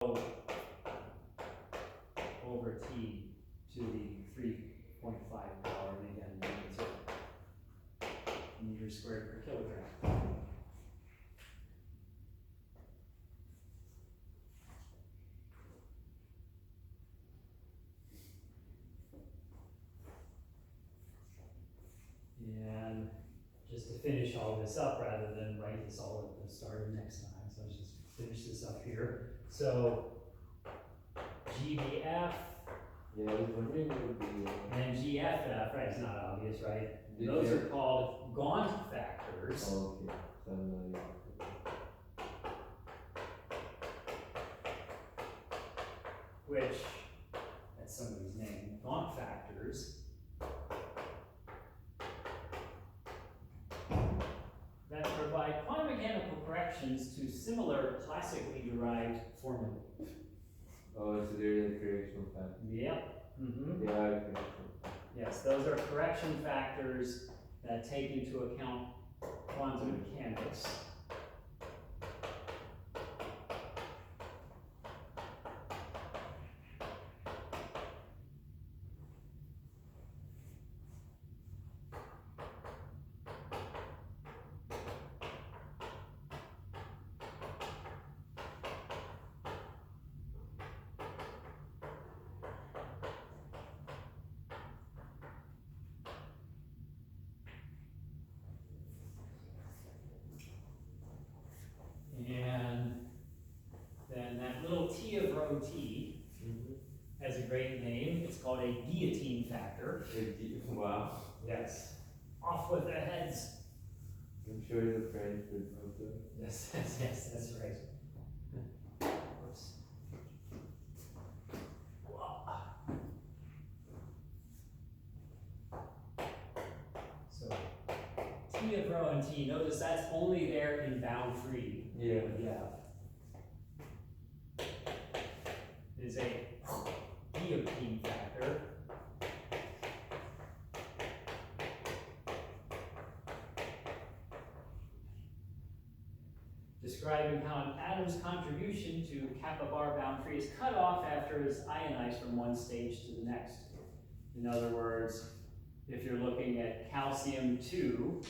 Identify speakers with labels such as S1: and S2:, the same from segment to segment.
S1: over T to the 3.5 power, and again, meters squared per kilogram. And just to finish all this up, rather than write this all at the start of next time, so let's just finish this up here. So GBF
S2: Yeah, I was wondering what would be.
S1: and GFF, right, it's not obvious, right? Those are called Gaunt factors.
S2: Oh, okay. So I'm not
S1: Which, that's somebody's name, Gaunt factors, that provide quantum mechanical corrections to similar classically derived formulae.
S2: Oh, so they're the correctional factor.
S1: Yep. Mm-hmm.
S2: They are correctional.
S1: Yes, those are correction factors that take into account quantum mechanics. And then that little T of rho T has a great name. It's called a guillotine factor.
S2: Wow.
S1: Yes. Off with their heads.
S2: I'm sure the French would love that.
S1: Yes, that's right. Whoops. So T of rho and T, notice that's only there in bound free.
S2: Yeah.
S1: Is a guillotine factor. Describing how an atom's contribution to kappa bar bound free is cut off after it's ionized from one stage to the next. In other words, if you're looking at calcium 2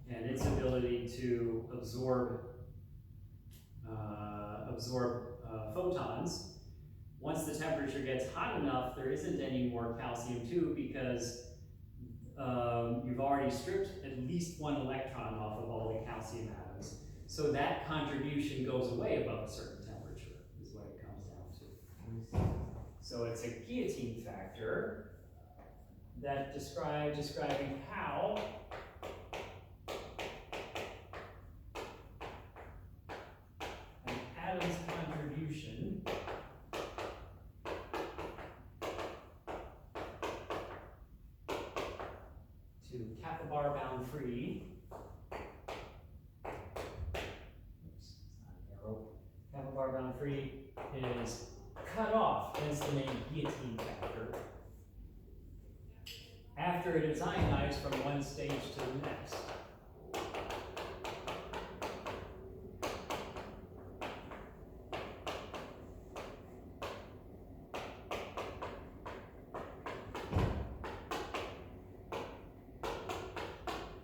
S1: and its ability to absorb photons, once the temperature gets hot enough, there isn't any more calcium 2 because you've already stripped at least one electron off of all the calcium atoms. So that contribution goes away above a certain temperature, is what it comes down to. So it's a guillotine factor that describing how an atom's contribution to kappa bar bound free. Kappa bar bound free is cut off, hence the name guillotine factor, after it is ionized from one stage to the next.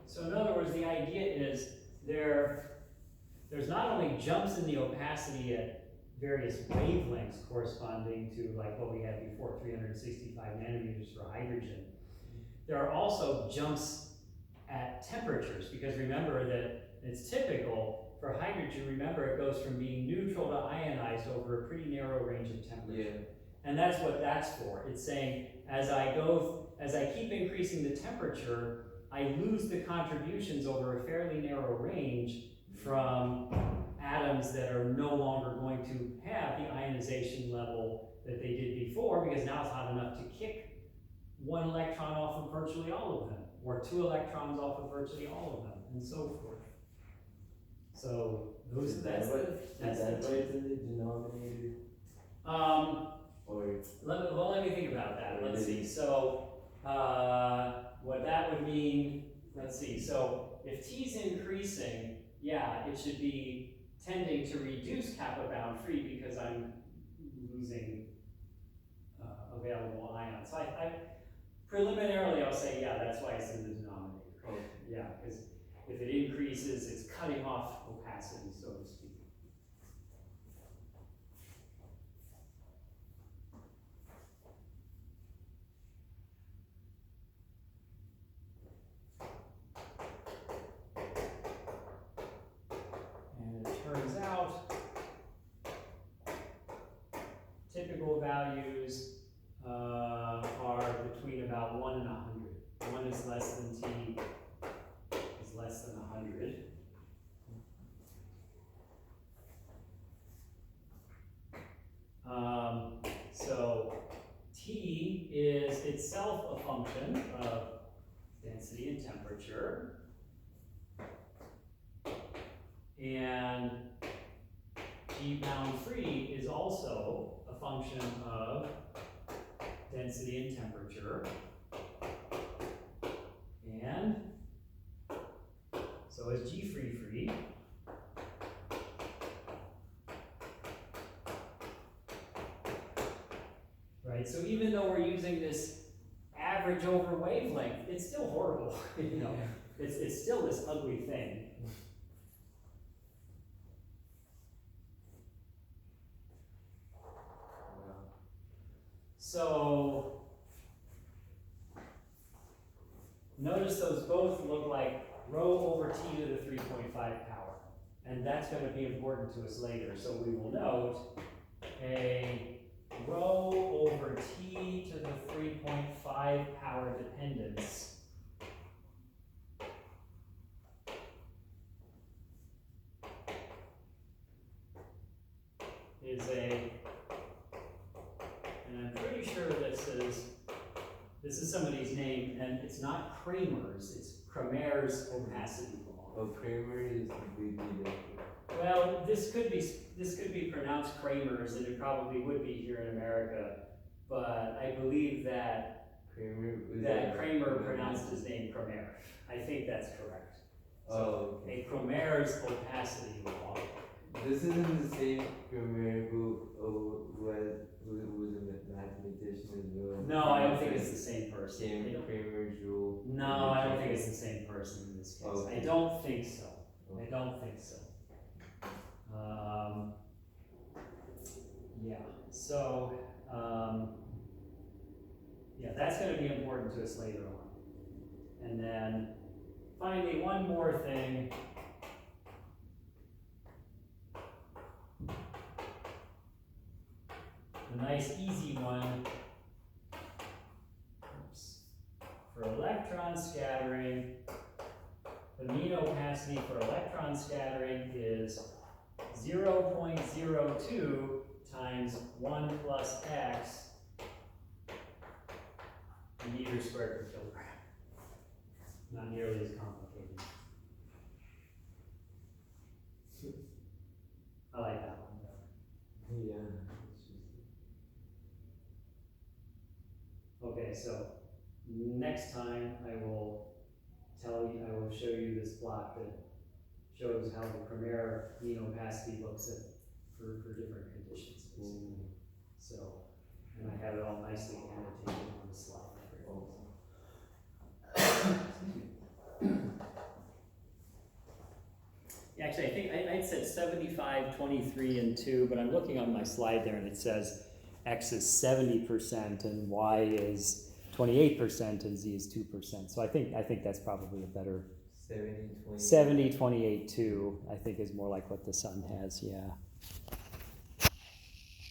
S1: So in other words, the idea is there's not only jumps in the opacity at various wavelengths corresponding to like what we had before, 365 nanometers for hydrogen. There are also jumps at temperatures, because remember that it's typical for hydrogen, remember it goes from being neutral to ionized over a pretty narrow range of temperature.
S2: Yeah.
S1: And that's what that's for. It's saying, as I keep increasing the temperature, I lose the contributions over a fairly narrow range from atoms that are no longer going to have the ionization level that they did before, because now it's hot enough to kick one electron off of virtually all of them, or two electrons off of virtually all of them, and so forth. So that's
S2: why it's in the denominator?
S1: Let me think about that. Let's see. So what that would mean, let's see. So if T is increasing, yeah, it should be tending to reduce kappa bound free, because I'm losing available ions. So I preliminarily I'll say, yeah, that's why it's in the denominator.
S2: Okay.
S1: Yeah, because if it increases, it's cutting off opacity, so to speak. And it turns out typical values are between about 1 and 100. 1 is less than t is less than 100. So T is itself a function of density and temperature. And G bound free is also a function of density and temperature. And so is G free free. Right, so even though we're using this average over wavelength, it's still horrible. You know, it's still this ugly thing. So notice those both look like rho over t to the 3.5 power. And that's going to be important to us later. So we will note a rho over t to the 3.5 power dependence is and I'm pretty sure this is somebody's name, and it's not Kramer's, it's Kramer's opacity law.
S2: Oh, Kramer is completely different.
S1: Well, this could be pronounced Kramer's, and it probably would be here in America, but I believe that Kramer pronounced his name Kramer. I think that's correct. So
S2: okay.
S1: a Kramer's opacity law.
S2: This isn't the same Kramer who was a mathematician as well.
S1: No, I don't think it's the same person.
S2: Same Kramer's rule.
S1: No, I don't think it's the same person in this case.
S2: Okay.
S1: I don't think so.
S2: Okay.
S1: I don't think so. Yeah, so, yeah, that's going to be important to us later on. And then finally, one more thing. A nice easy one. Oops. For electron scattering, the mean opacity for electron scattering is 0.02 times 1 plus x meters squared per kilogram. Not nearly as complicated. I like that one though.
S2: Yeah.
S1: Okay, so next time I will show you this plot that shows how the Kramer mean opacity looks for different conditions. So, and I have it all nicely annotated on the slide. Yeah, actually, I think I said 75, 23, and 2, but I'm looking on my slide there and it says X is 70% and Y is 28% and Z is 2%. So I think that's probably a better
S2: 70, 28.
S1: 70, 28, 2, I think is more like what the sun has, yeah.